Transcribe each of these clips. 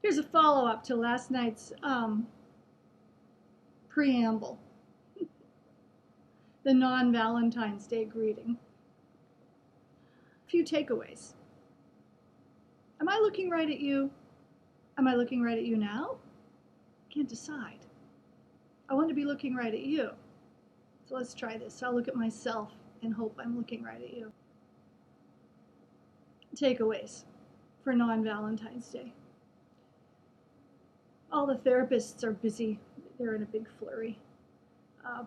Here's a follow-up to last night's preamble, the non-Valentine's Day greeting. A few takeaways. Am I looking right at you? Am I looking right at you now? Can't decide. I want to be looking right at you. So let's try this. I'll look at myself and hope I'm looking right at you. Takeaways for non-Valentine's Day. All the therapists are busy. They're in a big flurry,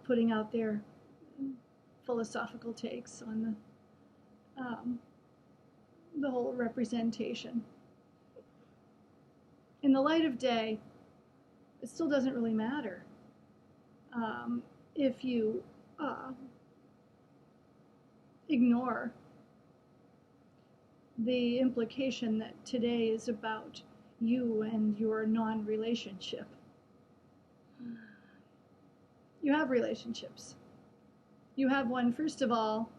putting out their philosophical takes on the whole representation. In the light of day, it still doesn't really matter if you ignore the implication that today is about you and your non-relationship. You have relationships. You have one, first of all,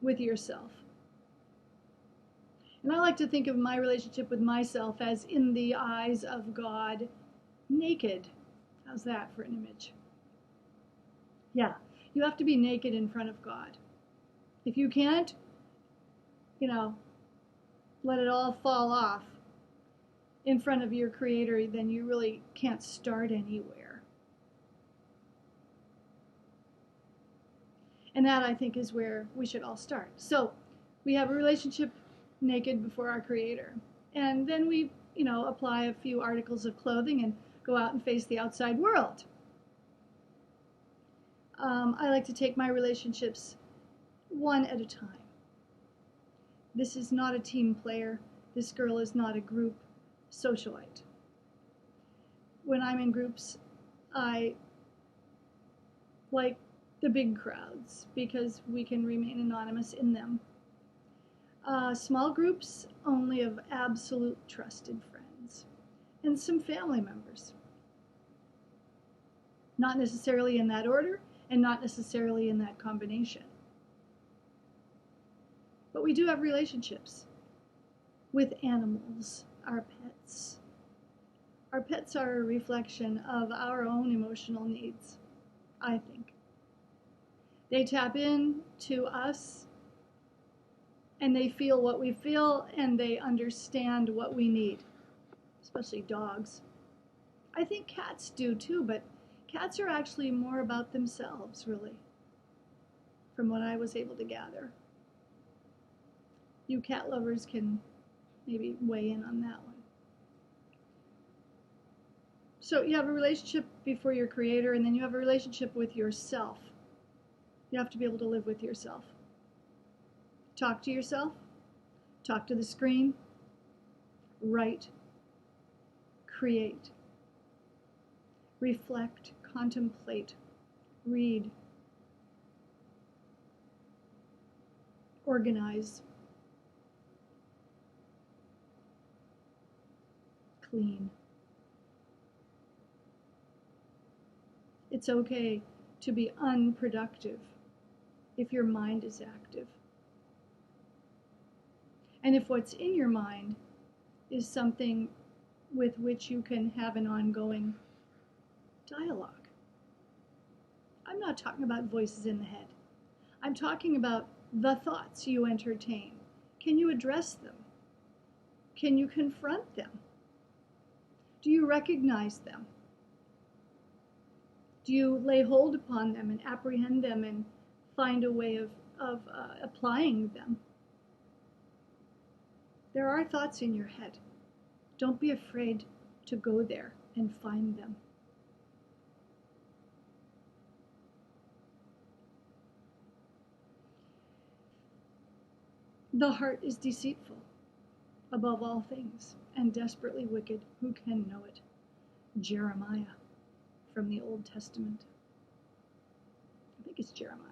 with yourself. And I like to think of my relationship with myself as in the eyes of God, naked. How's that for an image? Yeah, you have to be naked in front of God. If you can't, let it all fall off in front of your Creator, then you really can't start anywhere. And that, I think, is where we should all start. So we have a relationship naked before our Creator. And then we, apply a few articles of clothing and go out and face the outside world. I like to take my relationships one at a time. This is not a team player. This girl is not a group socialite. When I'm in groups, I like the big crowds because we can remain anonymous in them. Small groups only of absolute trusted friends and some family members. Not necessarily in that order and not necessarily in that combination. But we do have relationships with animals, our pets. Our pets are a reflection of our own emotional needs, I think. They tap in to us and they feel what we feel and they understand what we need, especially dogs. I think cats do too, but cats are actually more about themselves, really, from what I was able to gather. You cat lovers can maybe weigh in on that one. So you have a relationship before your Creator, and then you have a relationship with yourself. You have to be able to live with yourself. Talk to yourself. Talk to the screen. Write. Create. Reflect. Contemplate. Read. Organize. Clean. It's okay to be unproductive if your mind is active. And if what's in your mind is something with which you can have an ongoing dialogue. I'm not talking about voices in the head. I'm talking about the thoughts you entertain. Can you address them? Can you confront them? Do you recognize them? Do you lay hold upon them and apprehend them and find a way of applying them? There are thoughts in your head. Don't be afraid to go there and find them. The heart is deceitful above all things and desperately wicked. Who can know it? Jeremiah from the Old Testament. I think it's Jeremiah.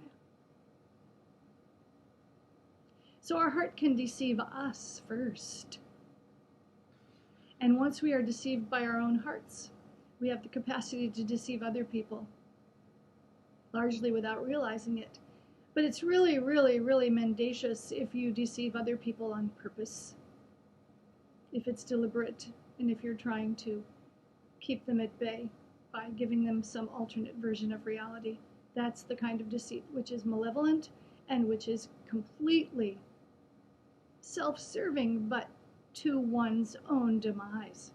So our heart can deceive us first. And once we are deceived by our own hearts, we have the capacity to deceive other people, largely without realizing it. But it's really, really, really mendacious if you deceive other people on purpose. if it's deliberate and if you're trying to keep them at bay by giving them some alternate version of reality. That's the kind of deceit which is malevolent and which is completely self-serving, but to one's own demise.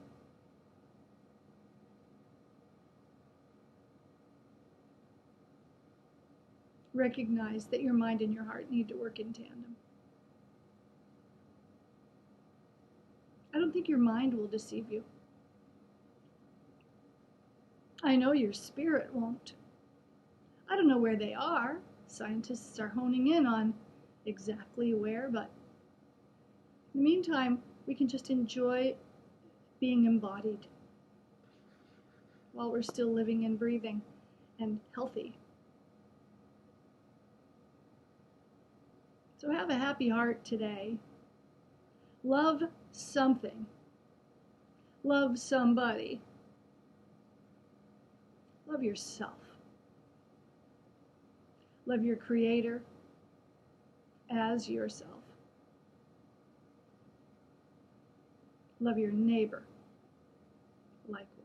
Recognize that your mind and your heart need to work in tandem. I don't think your mind will deceive you. I know your spirit won't. I don't know where they are. Scientists are honing in on exactly where, but in the meantime, we can just enjoy being embodied while we're still living and breathing and healthy. So have a happy heart today. Love something. Love somebody. Love yourself. Love your Creator as yourself. Love your neighbor likewise.